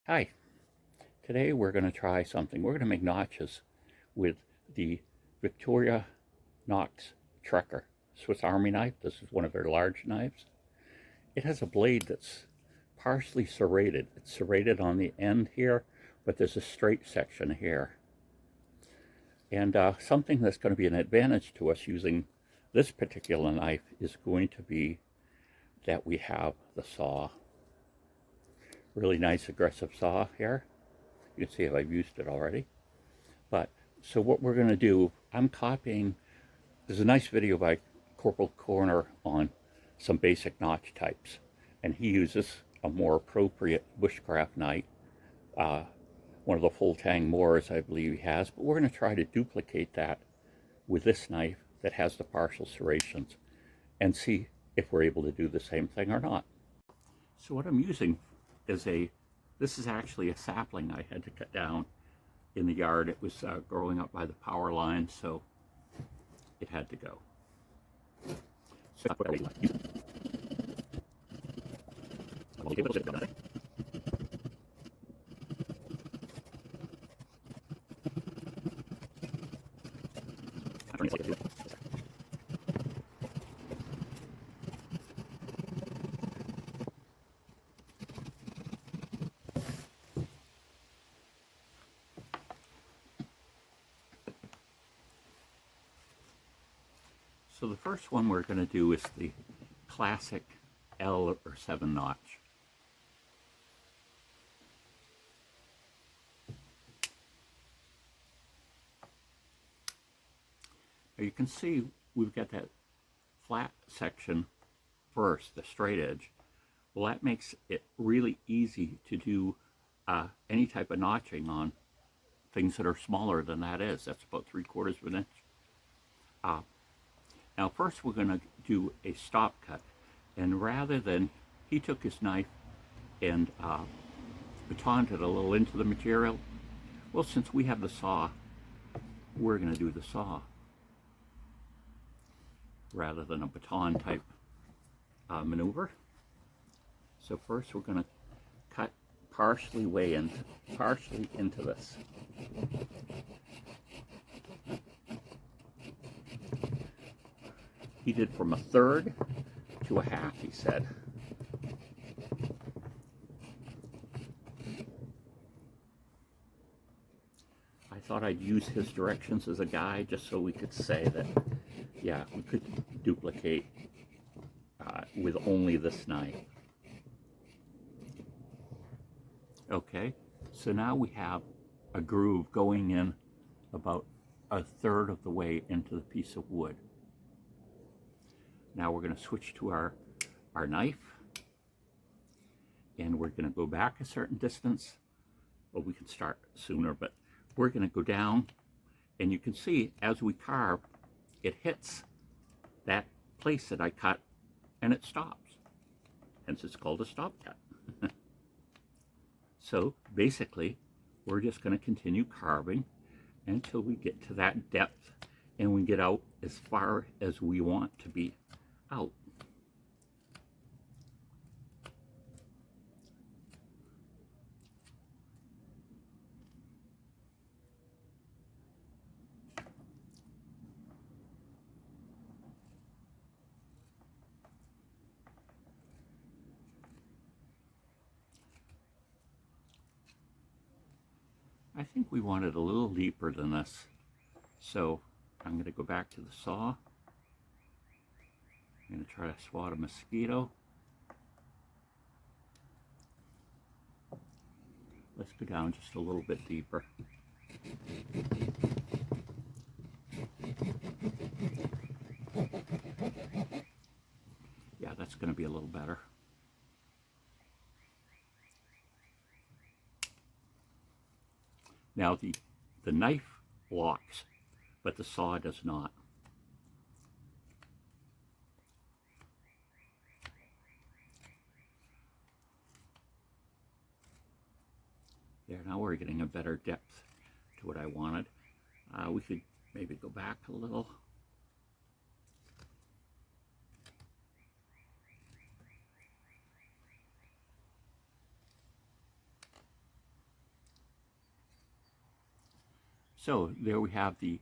Hi, today we're going to try something. We're going to make notches with the Victorinox Trekker Swiss Army knife. This is one of their large knives. It has a blade that's partially serrated. It's serrated on the end here, but there's a straight section here. And something that's going to be an advantage to us using this particular knife is going to be that we have the saw. Really nice aggressive saw here. You can see if I've used it already. But so what we're going to do, I'm copying, there's a nice video by Corporal Corner on some basic notch types, and he uses a more appropriate bushcraft knife, one of the full tang Moors I believe he has, but we're going to try to duplicate that with this knife that has the partial serrations and see if we're able to do the same thing or not. So what I'm using is this is actually a sapling I had to cut down in the yard. It was growing up by the power line, so it had to go. So So the first one we're going to do is the classic L or 7 notch. Now you can see we've got that flat section first, the straight edge. Well, that makes it really easy to do any type of notching on things that are smaller than that is. That's about 3/4 of an inch. Now first we're going to do a stop cut, and rather than, he took his knife and batoned it a little into the material. Well, since we have the saw, we're going to do the saw rather than a baton type maneuver. So first we're going to cut partially into this. He did from 1/3 to 1/2, he said. I thought I'd use his directions as a guide just so we could say that, yeah, we could duplicate with only this knife. Okay, so now we have a groove going in about 1/3 of the way into the piece of wood. Now we're going to switch to our knife, and we're going to go back a certain distance. Well, we can start sooner, but we're going to go down, and you can see as we carve, it hits that place that I cut, and it stops. Hence it's called a stop cut. So basically, we're just going to continue carving until we get to that depth, and we get out as far as we want to be out. I think we want it a little deeper than this, so I'm going to go back to the saw. I'm going to try to swat a mosquito. Let's go down just a little bit deeper. Yeah, that's going to be a little better. Now the knife locks, but the saw does not. There, now we're getting a better depth to what I wanted. We could maybe go back a little. So there we have the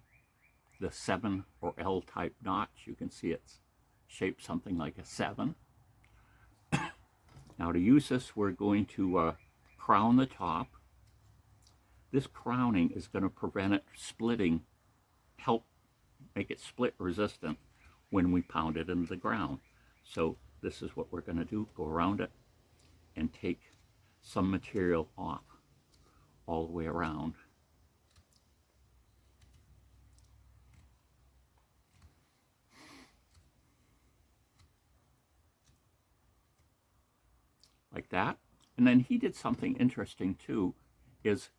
7 or L type notch. You can see it's shaped something like a 7. Now to use this, we're going to crown the top. This crowning is going to prevent it splitting, help make it split resistant when we pound it into the ground. So this is what we're going to do, go around it and take some material off all the way around. Like that. And then he did something interesting too, is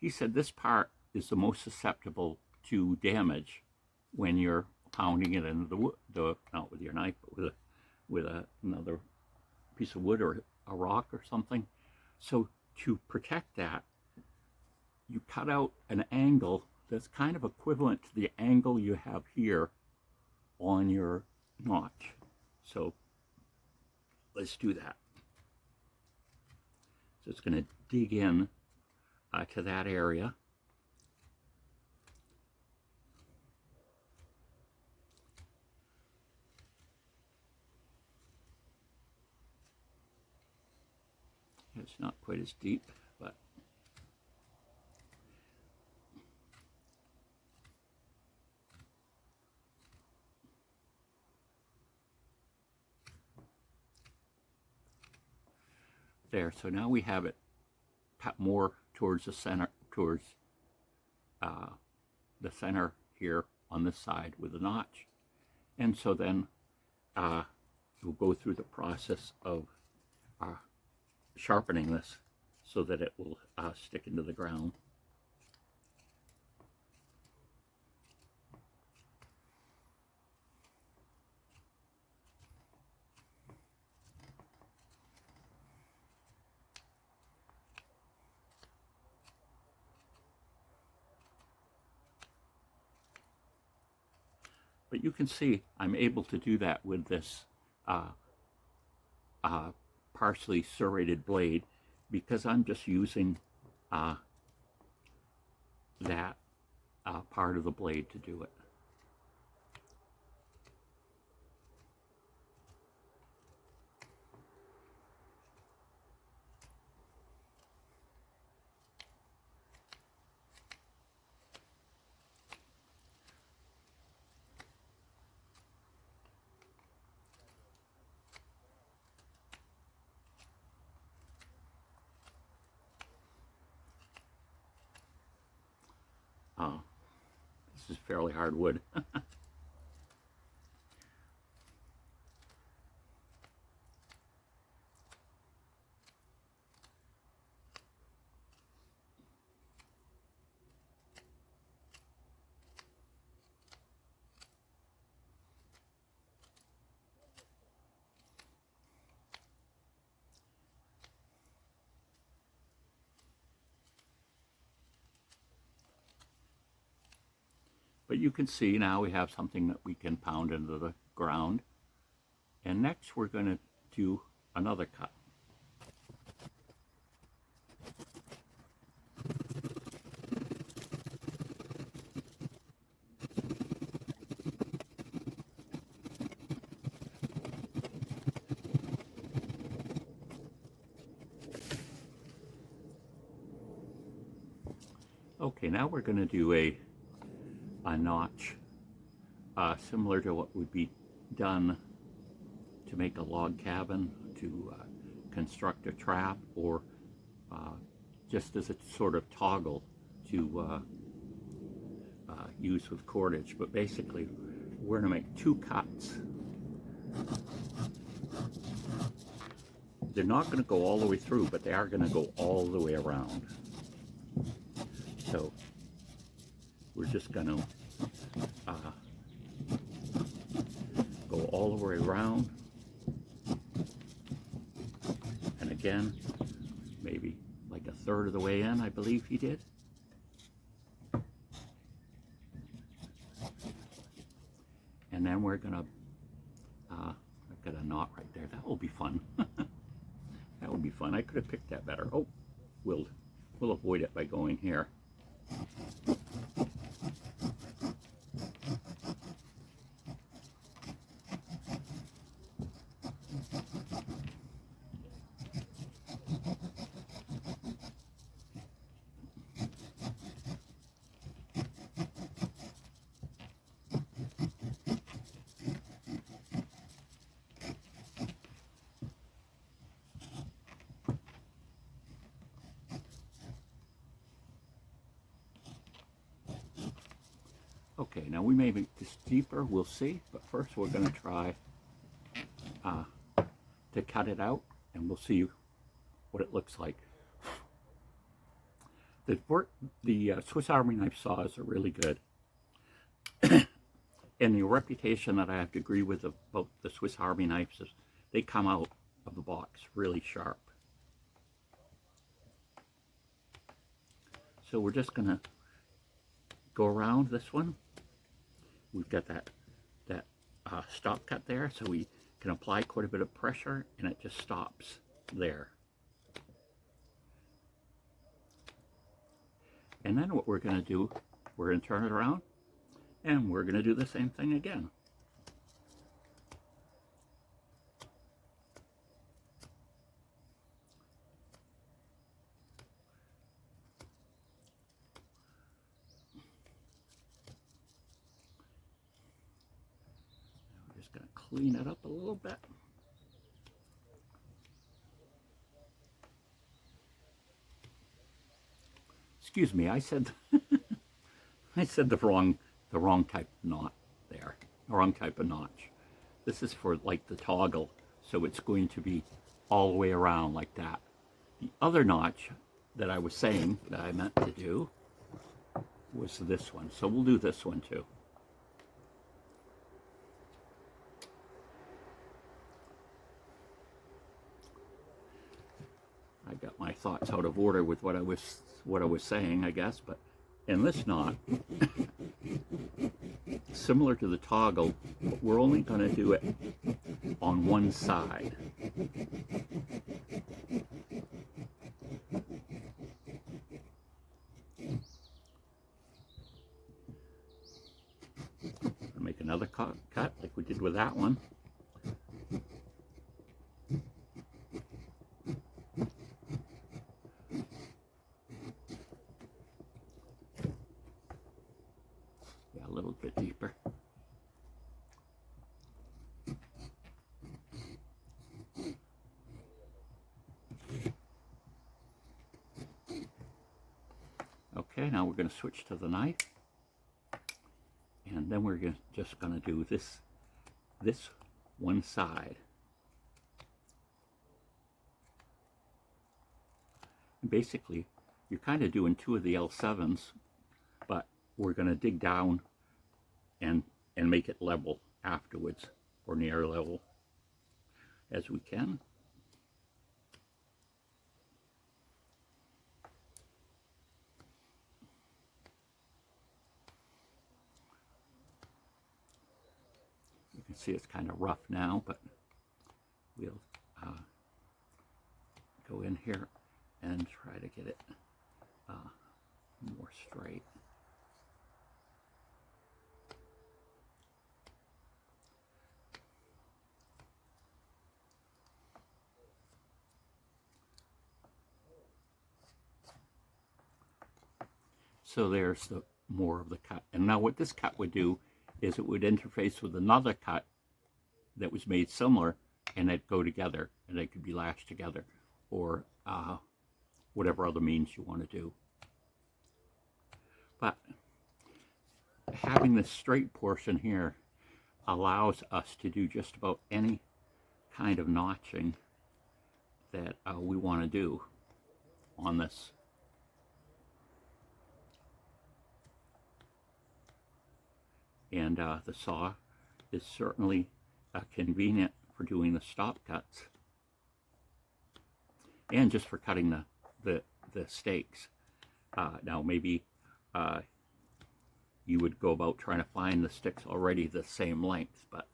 he said this part is the most susceptible to damage when you're pounding it into the wood, not with your knife, but with another piece of wood or a rock or something. So to protect that, you cut out an angle that's kind of equivalent to the angle you have here on your notch. So let's do that. So it's going to dig in to that area. It's not quite as deep, but there. So now we have it more towards the center, towards the center here on this side with a notch. And so then we'll go through the process of sharpening this so that it will stick into the ground. But you can see I'm able to do that with this partially serrated blade because I'm just using that part of the blade to do it. This is fairly hard wood. But you can see now we have something that we can pound into the ground. And next we're going to do another cut. Okay, now we're going to do a notch similar to what would be done to make a log cabin, to construct a trap, or just as a sort of toggle to use with cordage. But basically we're going to make 2 cuts. They're not going to go all the way through, but they are going to go all the way around. So we're just going to go all the way around, and again, maybe like a third of the way in, I believe he did. And then we're going to, I've got a knot right there. That will be fun. That would be fun. I could have picked that better. Oh, we'll avoid it by going here. Okay, now we may make this deeper, we'll see, but first we're going to try to cut it out, and we'll see what it looks like. The Swiss Army knife saws are really good, and the reputation that I have to agree with about the Swiss Army knives is they come out of the box really sharp. So we're just going to go around this one. We've got that stop cut there, so we can apply quite a bit of pressure and it just stops there. And then what we're going to do, we're going to turn it around and we're going to do the same thing again. Going to clean it up a little bit. Excuse me, I said I said the wrong type of knot there. The wrong type of notch. This is for like the toggle, so it's going to be all the way around like that. The other notch that I was saying that I meant to do was this one. So we'll do this one too. I got my thoughts out of order with what I was saying, I guess, but in this knot, similar to the toggle, but we're only going to do it on one side. Make another cut like we did with that one. A little bit deeper. Okay, now we're going to switch to the knife, and then we're just going to do this one side. And basically, you're kind of doing two of the L7s, but we're going to dig down and make it level afterwards, or near level as we can. You can see it's kind of rough now, but we'll go in here and try to get it more straight. So there's the more of the cut. And now what this cut would do is it would interface with another cut that was made similar, and they'd go together, and they could be lashed together, or whatever other means you want to do. But having this straight portion here allows us to do just about any kind of notching that we want to do on this. And the saw is certainly convenient for doing the stop cuts, and just for cutting the steaks. Now maybe you would go about trying to find the sticks already the same length, but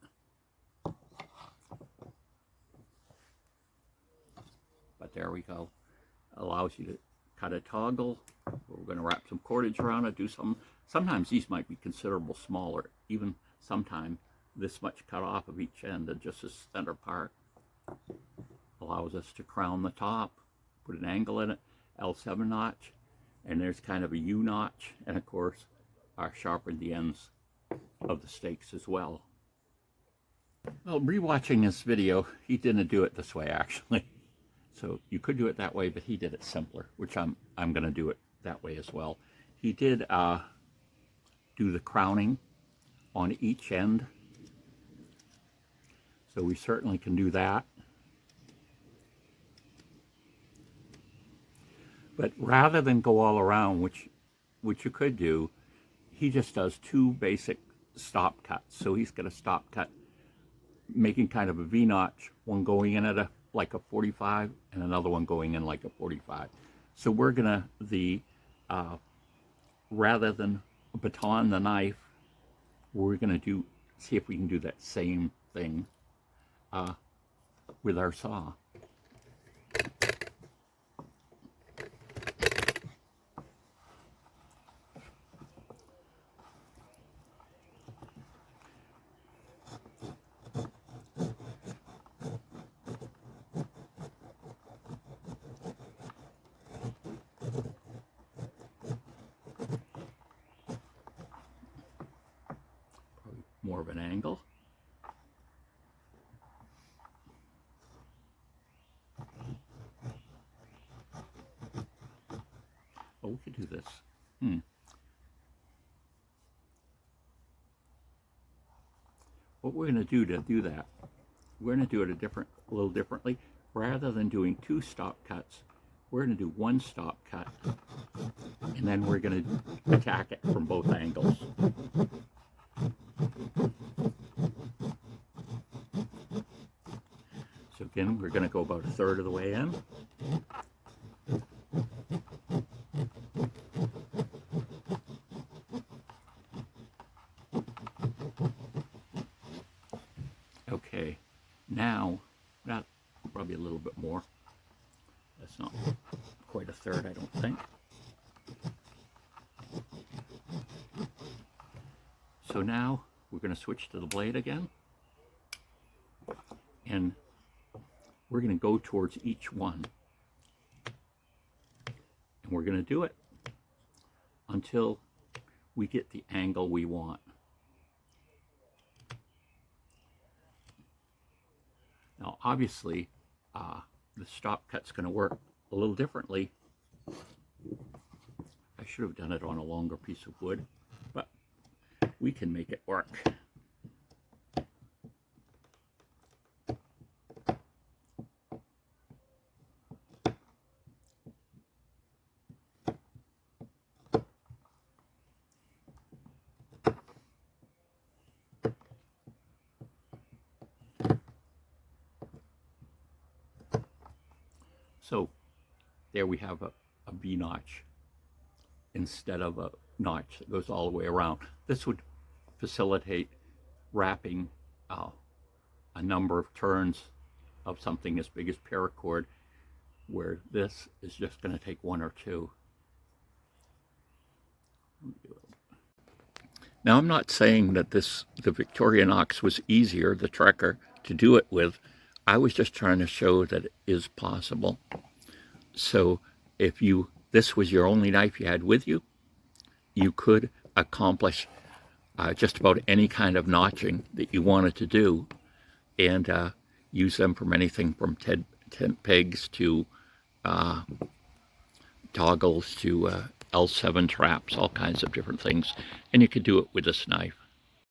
there we go. Allows you to cut a toggle. We're going to wrap some cordage around it, do some. Sometimes these might be considerable smaller, even sometime this much cut off of each end and just this center part. Allows us to crown the top, put an angle in it, L7 notch, and there's kind of a U notch, and of course sharpen the ends of the stakes as well. Well, rewatching this video, he didn't do it this way actually. So you could do it that way, but he did it simpler, which I'm going to do it that way as well. He did do the crowning on each end, so we certainly can do that. But rather than go all around, which you could do, he just does two basic stop cuts. So he's got a stop cut, making kind of a V-notch, one going in at like a 45 and another one going in like a 45. So we're gonna, rather than baton the knife, we're gonna see if we can do that same thing with our saw. More of an angle. Oh, we could do this. What we're going to do that, we're going to do it a little differently. Rather than doing two stop cuts, we're going to do one stop cut, and then we're going to attack it from both angles. So again, we're going to go about a third of the way in. Okay, now, not probably a little bit more. That's not quite a third, I don't think. So now we're going to switch to the blade again, and we're going to go towards each one, and we're going to do it until we get the angle we want. Now obviously the stop cut's going to work a little differently. I should have done it on a longer piece of wood, but we can make it work. So there we have a V-notch instead of a notch that goes all the way around. This would facilitate wrapping a number of turns of something as big as paracord, where this is just going to take one or two. Now, I'm not saying that the Victorinox was easier, the Trekker, to do it with. I was just trying to show that it is possible. So if this was your only knife you had with you, you could accomplish just about any kind of notching that you wanted to do, and use them from anything from tent pegs to toggles to L7 traps, all kinds of different things. And you could do it with this knife.